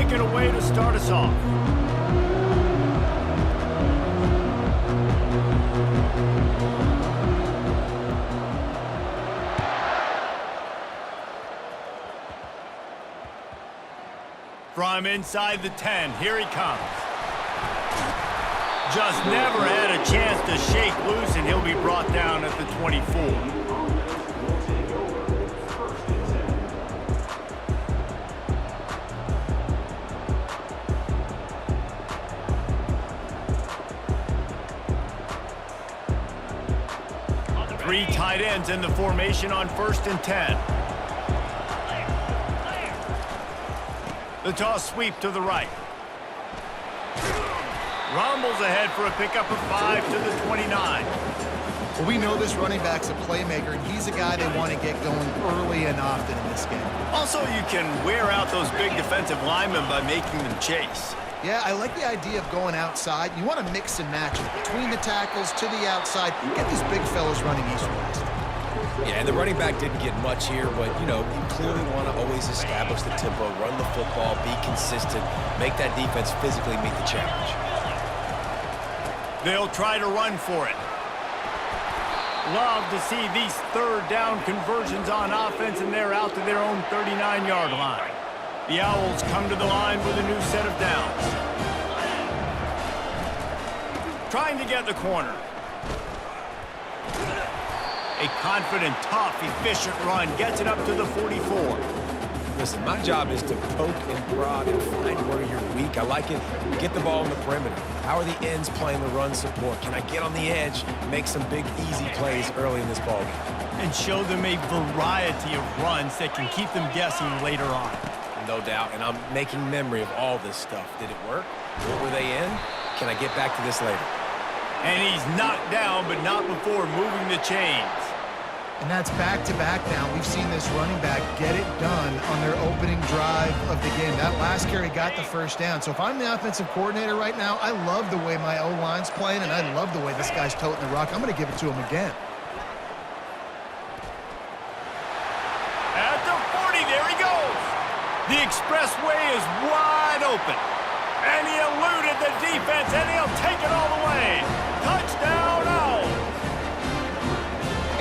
kick it away to start us off. From inside the 10, here he comes. Just never had a chance to shake loose, and he'll be brought down at the 24. Three tight ends in the formation on 1st and 10. The toss sweep to the right. Rumbles ahead for a pickup of 5 to the 29. Well, we know this running back's a playmaker, and he's a guy they want to get going early and often in this game. Also, you can wear out those big defensive linemen by making them chase. Yeah, I like the idea of going outside. You want to mix and match it between the tackles to the outside. Get these big fellas running east-west. Yeah, and the running back didn't get much here, but, you know, you clearly want to always establish the tempo, run the football, be consistent, make that defense physically meet the challenge. They'll try to run for it. Love to see these third down conversions on offense, and they're out to their own 39-yard line. The Owls come to the line with a new set of downs. Trying to get the corner. A confident, tough, efficient run gets it up to the 44. Listen, my job is to poke and prod and find where you're weak. I like it. Get the ball in the perimeter. How are the ends playing the run support? Can I get on the edge, make some big, easy plays early in this ballgame? And show them a variety of runs that can keep them guessing later on. No doubt, and I'm making memory of all this stuff. Did it work? What were they in? Can I get back to this later? And he's knocked down, but not before moving the chains. And that's back-to-back now. We've seen this running back get it done on their opening drive of the game. That last carry got the first down. So if I'm the offensive coordinator right now, I love the way my O-line's playing, and I love the way this guy's toting the rock. I'm going to give it to him again. At the 40, there he goes. The expressway is wide open. And he eluded the defense, and he'll take it all the way. Touchdown, Owls.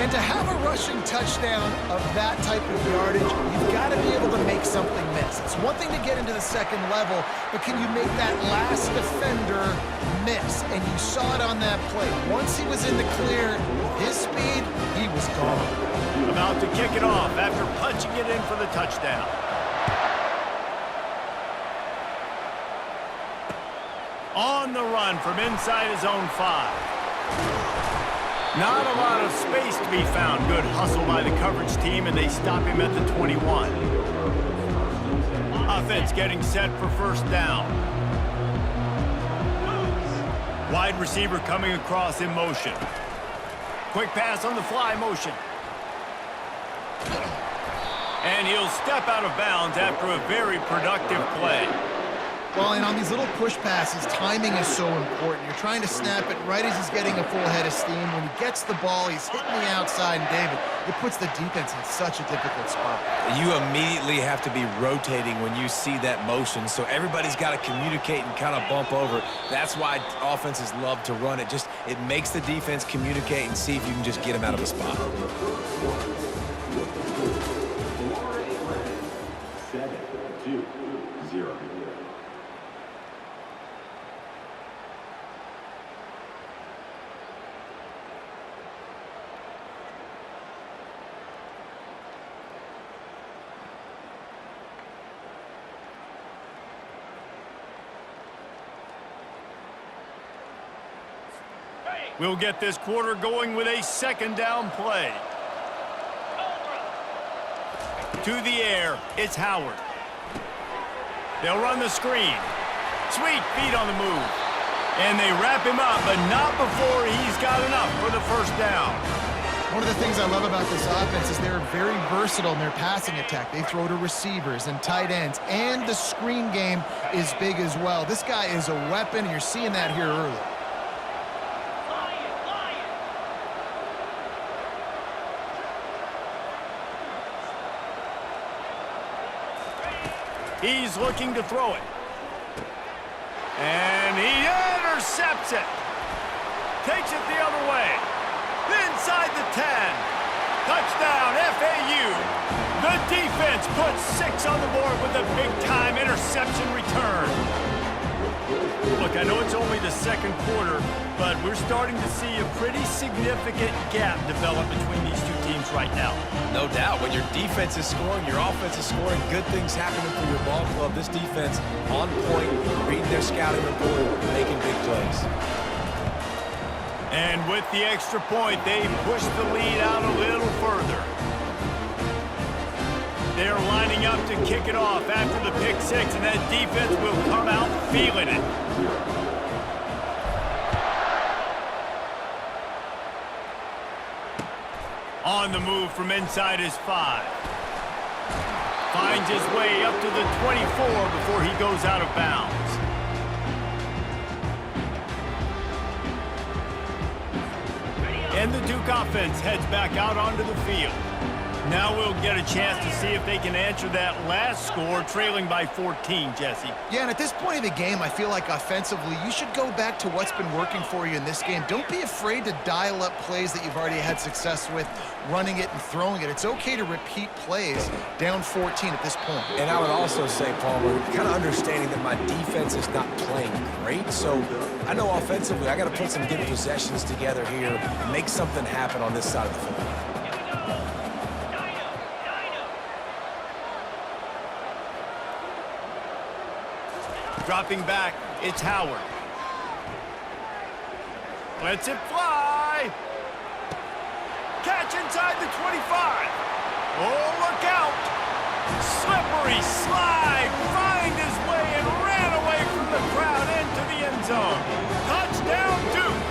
And to have a rushing touchdown of that type of yardage, you've got to be able to make something miss. It's one thing to get into the second level, but can you make that last defender miss? And you saw it on that play. Once he was in the clear, with his speed, he was gone. About to kick it off after punching it in for the touchdown. On the run from inside his own 5. Not a lot of space to be found. Good hustle by the coverage team, and they stop him at the 21. Offense getting set for first down. Wide receiver coming across in motion. Quick pass on the fly motion. And he'll step out of bounds after a very productive play. Well, and on these little push passes, timing is so important. You're trying to snap it right as he's getting a full head of steam. When he gets the ball, he's hitting the outside, and David, it puts the defense in such a difficult spot. You immediately have to be rotating when you see that motion, so everybody's got to communicate and kind of bump over. That's why offenses love to run it. Just it makes the defense communicate and see if you can just get him out of a spot. 7-2-0. We'll get this quarter going with a second down play. To the air, it's Howard. They'll run the screen. Sweet feet on the move. And they wrap him up, but not before he's got enough for the first down. One of the things I love about this offense is they're very versatile in their passing attack. They throw to receivers and tight ends, and the screen game is big as well. This guy is a weapon, and you're seeing that here early. He's looking to throw it. And he intercepts it. Takes it the other way. Inside the 10. Touchdown, FAU. The defense puts 6 on the board with a big-time interception return. Look, I know it's only the second quarter, but we're starting to see a pretty significant gap develop between these two teams right now. No doubt. When your defense is scoring, your offense is scoring, good things happening for your ball club. This defense on point, reading their scouting report, making big plays. And with the extra point, they push the lead out a little further. They're lining up to kick it off after the pick 6, and that defense will come out feeling it. On the move from inside his 5. Finds his way up to the 24 before he goes out of bounds. And the Duke offense heads back out onto the field. Now we'll get a chance to see if they can answer that last score, trailing by 14, Jesse. Yeah, and at this point of the game, I feel like offensively, you should go back to what's been working for you in this game. Don't be afraid to dial up plays that you've already had success with, running it and throwing it. It's okay to repeat plays down 14 at this point. And I would also say, Palmer, kind of understanding that my defense is not playing great, so I know offensively I got to put some good possessions together here, make something happen on this side of the football. Dropping back, it's Howard. Lets it fly. Catch inside the 25. Oh, look out. Slippery slide. Find his way and ran away from the crowd into the end zone. Touchdown, Duke.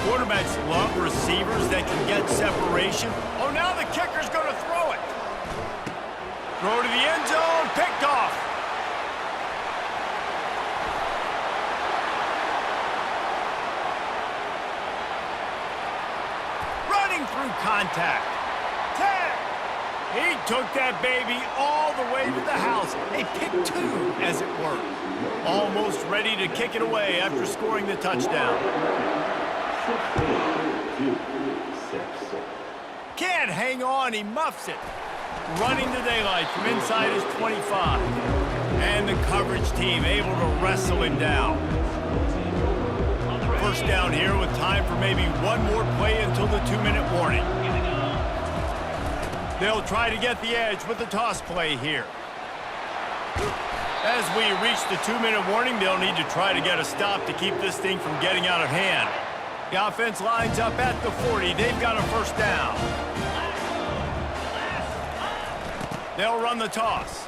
Quarterbacks love receivers that can get separation. Oh, now the kicker's going to throw it. Throw to the end zone, picked off. Through contact. 10. He took that baby all the way to the house. A pick 2, as it were. Almost ready to kick it away after scoring the touchdown. Can't hang on. He muffs it. Running to daylight from inside his 25. And the coverage team able to wrestle him down. First down here with time for maybe one more play until the 2-minute warning. They'll try to get the edge with the toss play here. As we reach the 2-minute warning, they'll need to try to get a stop to keep this thing from getting out of hand. The offense lines up at the 40. They've got a first down. They'll run the toss.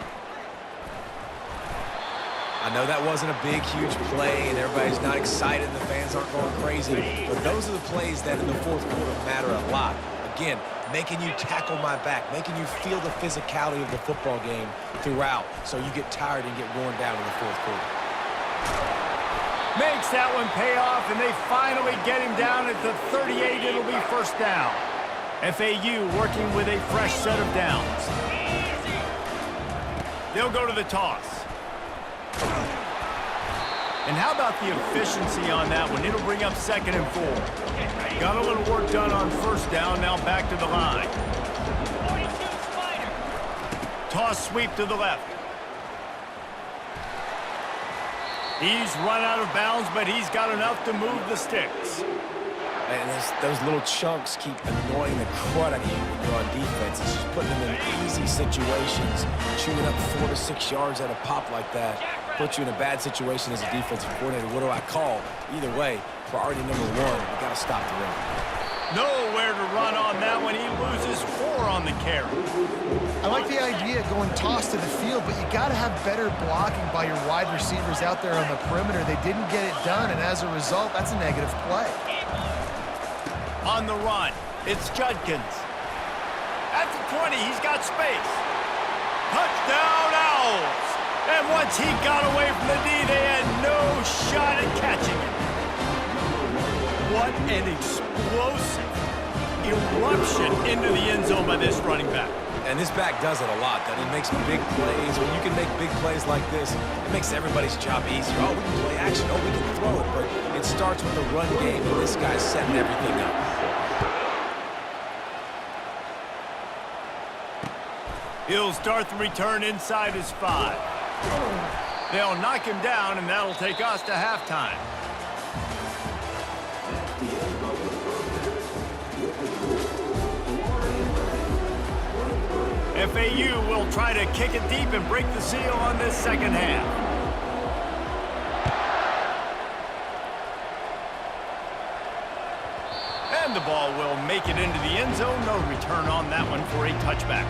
I know that wasn't a big, huge play, and everybody's not excited. The fans aren't going crazy. But those are the plays that in the fourth quarter matter a lot. Again, making you tackle my back, making you feel the physicality of the football game throughout so you get tired and get worn down in the fourth quarter. Makes that one pay off, and they finally get him down at the 38. It'll be first down. FAU working with a fresh set of downs. They'll go to the toss. And how about the efficiency on that one? It'll bring up 2nd and 4. Got a little work done on first down, now back to the line. Toss sweep to the left. He's run out of bounds, but he's got enough to move the sticks. And those little chunks keep annoying the crud out of you when you're on defense. It's just putting them in easy situations, chewing up 4 to 6 yards at a pop like that. Puts you in a bad situation as a defensive coordinator. What do I call? Either way, priority number 1, we got to stop the run. Nowhere to run on that one. He loses 4 on the carry. I like the idea of going toss to the field, but you got to have better blocking by your wide receivers out there on the perimeter. They didn't get it done, and as a result, that's a negative play. On the run, it's Judkins. At the 20, he's got space. Touchdown, Owls! And once he got away from the D, they had no shot at catching him. What an explosive eruption into the end zone by this running back. And this back does it a lot. That he makes big plays. When you can make big plays like this, it makes everybody's job easier. Oh, we can play action. Oh, we can throw it. But it starts with the run game, and this guy's setting everything up. He'll start the return inside his 5. They'll knock him down, and that'll take us to halftime. FAU will try to kick it deep and break the seal on this second half. And the ball will make it into the end zone. No return on that one for a touchback.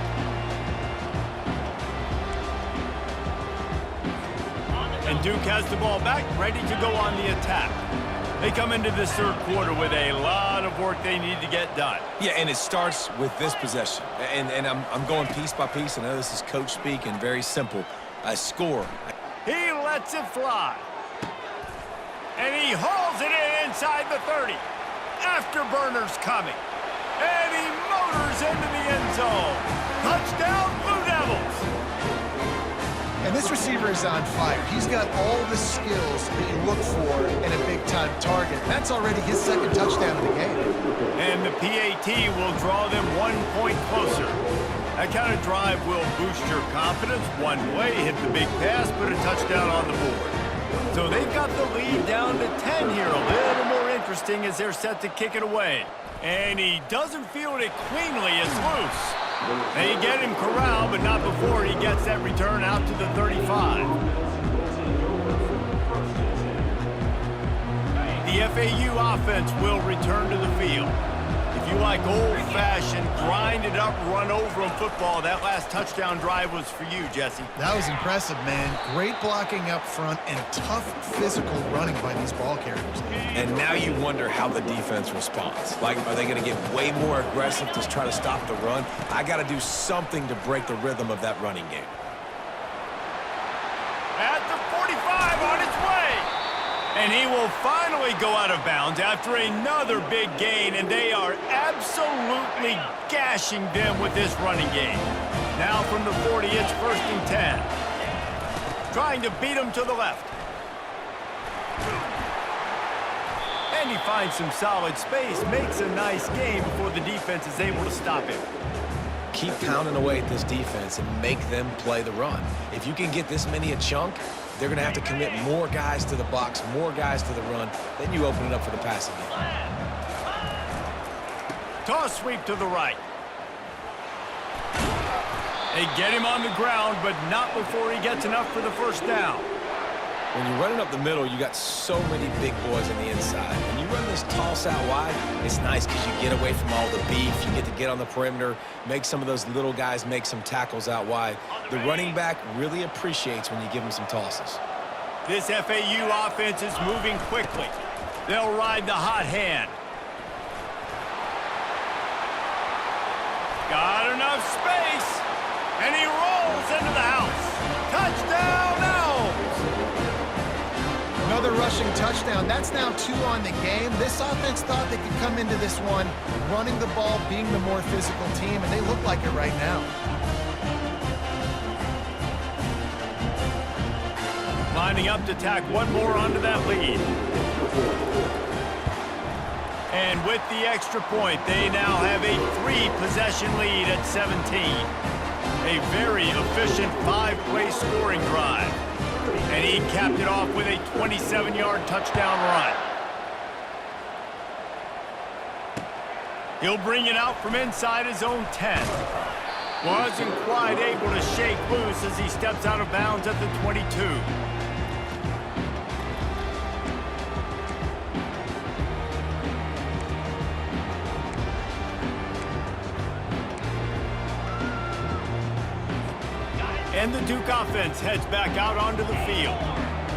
And Duke has the ball back, ready to go on the attack. They come into this third quarter with a lot of work they need to get done. Yeah, and it starts with this possession. And I'm going piece by piece. I know this is coach speak and very simple. I score. He lets it fly. And he hauls it in inside the 30. Afterburner's coming. And he motors into the end zone. Touchdown, Blue Devils. And this receiver is on fire. He's got all the skills that you look for in a big-time target. That's already his second touchdown of the game. And the PAT will draw them 1 point closer. That kind of drive will boost your confidence one way, hit the big pass, put a touchdown on the board. So they've got the lead down to 10 here. A little more interesting as they're set to kick it away. And he doesn't field it cleanly. It's loose. They get him corralled, but not before he gets that return out to the 35. The FAU offense will return to the field. If you like old-fashioned, grind-it-up, run-over-'em football, that last touchdown drive was for you, Jesse. That was impressive, man. Great blocking up front and tough physical running by these ball carriers. And now you wonder how the defense responds. Like, are they going to get way more aggressive to try to stop the run? I got to do something to break the rhythm of that running game. At the 45 on its way. And he will finally go out of bounds after another big gain, and they are absolutely gashing them with this running game. Now from the 40, it's 1st and 10. Trying to beat him to the left. And he finds some solid space, makes a nice game before the defense is able to stop him. Keep pounding away at this defense and make them play the run. If you can get this many a chunk, they're going to have to commit more guys to the box, more guys to the run. Then you open it up for the passing game. Toss sweep to the right. They get him on the ground, but not before he gets enough for the first down. When you're running up the middle, you got so many big boys on the inside. When you run this toss out wide, it's nice because you get away from all the beef. You get to get on the perimeter, make some of those little guys make some tackles out wide. The running back really appreciates when you give him some tosses. This FAU offense is moving quickly. They'll ride the hot hand. Got enough space, and he rolls into the house. Touchdown, Owls! Another rushing touchdown. That's now 2 on the game. This offense thought they could come into this one running the ball, being the more physical team, and they look like it right now. Lining up to tack one more onto that lead. And with the extra point, they now have a 3-possession lead at 17. A very efficient 5-play scoring drive. And he capped it off with a 27-yard touchdown run. He'll bring it out from inside his own 10. Wasn't quite able to shake loose as he steps out of bounds at the 22. And the Duke offense heads back out onto the field.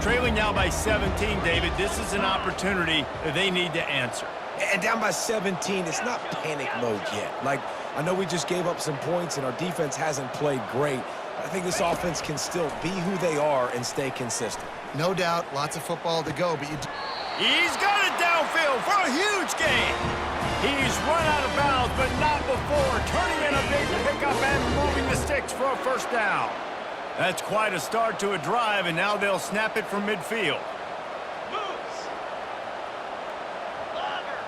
Trailing now by 17, David, this is an opportunity that they need to answer. And down by 17, it's not panic mode yet. Like, I know we just gave up some points and our defense hasn't played great. But I think this offense can still be who they are and stay consistent. No doubt, lots of football to go, but He's got it downfield for a huge gain. He's run out of bounds, but not before turning in a big pickup and moving the sticks for a first down. That's quite a start to a drive, and now they'll snap it from midfield. Moves. Longer.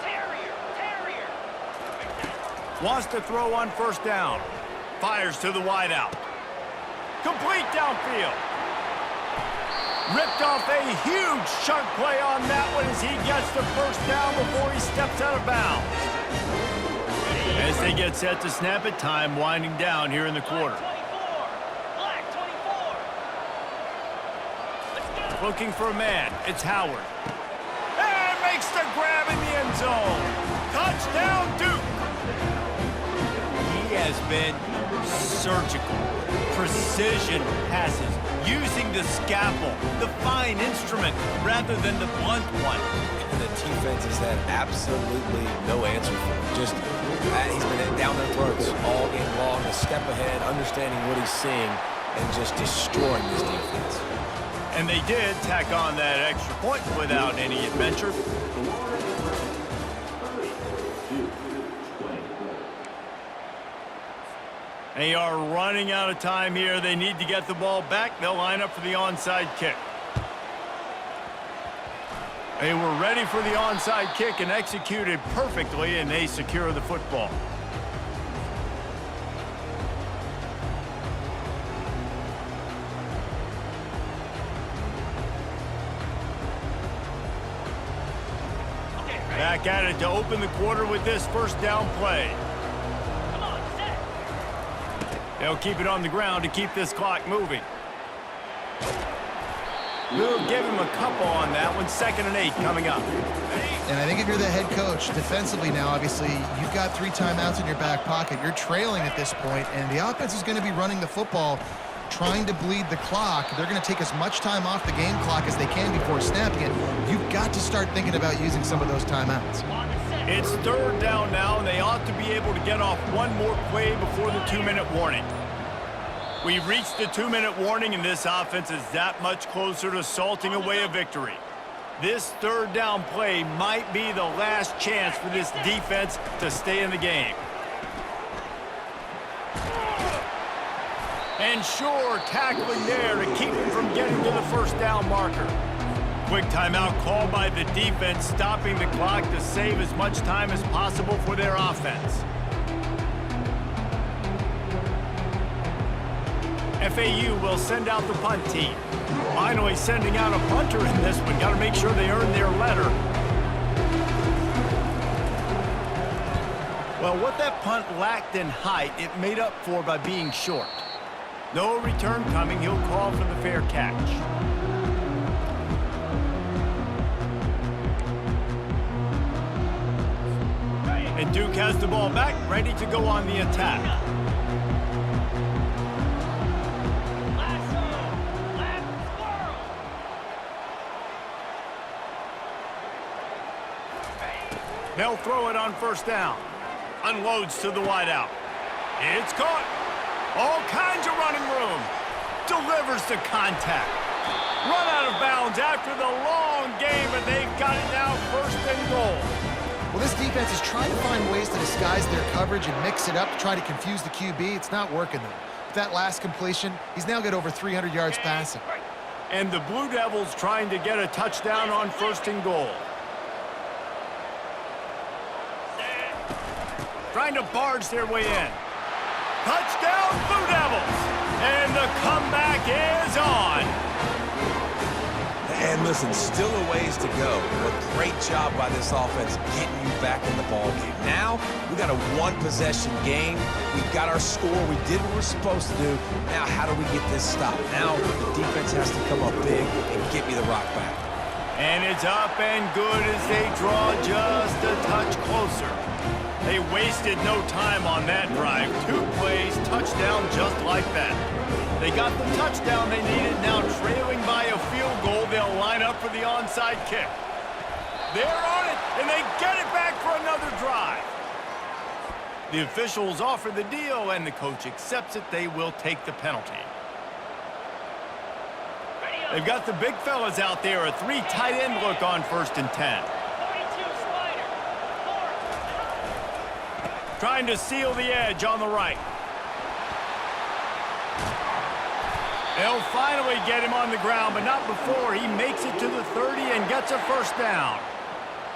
Terrier. Wants to throw on first down. Fires to the wideout. Complete downfield. Ripped off a huge chunk play on that one as he gets the first down before he steps out of bounds. As they get set to snap it, time winding down here in the quarter. Black 24. Let's go. Looking for a man. It's Howard. And makes the grab in the end zone. Touchdown, Duke. He has been surgical. Precision passes. Using the scalpel, the fine instrument, rather than the blunt one. And the defense has had absolutely no answer for him. Just, he's been down their throats all game long, a step ahead, understanding what he's seeing, and just destroying this defense. And they did tack on that extra point without any adventure. They are running out of time here. They need to get the ball back. They'll line up for the onside kick. They were ready for the onside kick and executed perfectly, and they secure the football. Back at it to open the quarter with this first down play. They'll keep it on the ground to keep this clock moving. We'll give him a couple on that one. 2nd and 8 coming up. And I think if you're the head coach, defensively now, obviously, you've got 3 timeouts in your back pocket. You're trailing at this point, and the offense is going to be running the football, trying to bleed the clock. They're going to take as much time off the game clock as they can before snapping it. You've got to start thinking about using some of those timeouts. It's 3rd down now, and they ought to be able to get off one more play before the 2-minute warning. We've reached the 2-minute warning, and this offense is that much closer to salting away a victory. This 3rd down play might be the last chance for this defense to stay in the game. And sure, tackling there to keep him from getting to the first down marker. Quick timeout called by the defense, stopping the clock to save as much time as possible for their offense. FAU will send out the punt team. Finally sending out a punter in this one. Got to make sure they earn their letter. Well, what that punt lacked in height, it made up for by being short. No return coming. He'll call for the fair catch. And Duke has the ball back, ready to go on the attack. They'll throw it on first down. Unloads to the wideout. It's caught. All kinds of running room. Delivers the contact. Run out of bounds after the long game, and they've got it now 1st and goal. Well, this defense is trying to find ways to disguise their coverage and mix it up to try to confuse the QB. It's not working, though. With that last completion, he's now got over 300 yards passing. And the Blue Devils trying to get a touchdown on 1st and goal. Trying to barge their way in. Touchdown, Blue Devils! And the comeback is on. And listen, still a ways to go. But great job by this offense getting you back in the ballgame. Now, we got a 1-possession game. We've got our score. We did what we're supposed to do. Now, how do we get this stopped? Now, the defense has to come up big and get me the rock back. And it's up and good as they draw just a touch closer. They wasted no time on that drive. 2 plays, touchdown just like that. They got the touchdown they needed. Now trailing by a field goal, they'll line up for the onside kick. They're on it, and they get it back for another drive. The officials offer the deal, and the coach accepts it. They will take the penalty. They've got the big fellas out there, a 3 tight end look on 1st and 10. 42 slider. Trying to seal the edge on the right. They'll finally get him on the ground, but not before he makes it to the 30 and gets a first down.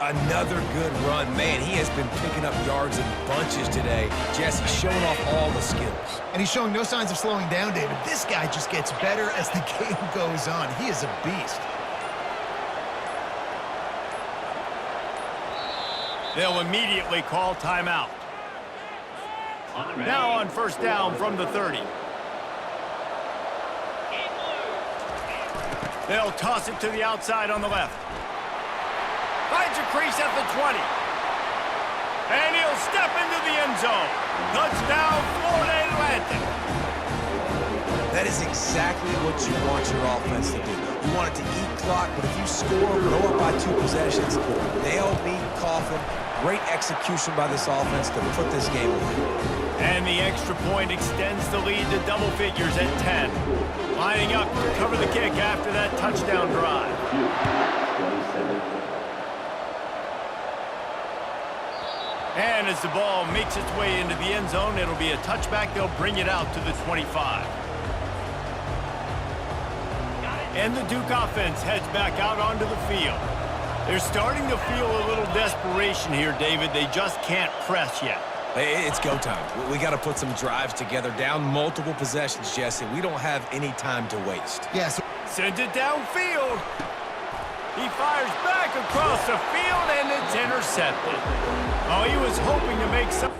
Another good run. Man, he has been picking up yards in bunches today. Jesse showing off all the skills. And he's showing no signs of slowing down, David. This guy just gets better as the game goes on. He is a beast. They'll immediately call timeout. Now on first down from the 30. They'll toss it to the outside on the left. Finds a crease at the 20. And he'll step into the end zone. Touchdown, Florida Atlantic. That is exactly what you want your offense to do. You want it to eat clock, but if you score, go up by 2 possessions, they'll be coughing. Great execution by this offense to put this game away. And the extra point extends the lead to double figures at 10. Lining up to cover the kick after that touchdown drive. And as the ball makes its way into the end zone, it'll be a touchback. They'll bring it out to the 25. And the Duke offense heads back out onto the field. They're starting to feel a little desperation here, David. They just can't press yet. It's go time. We got to put some drives together, down multiple possessions, Jesse. We don't have any time to waste. Yes. Sends it downfield. He fires back across the field, and it's intercepted. Oh, he was hoping to make some...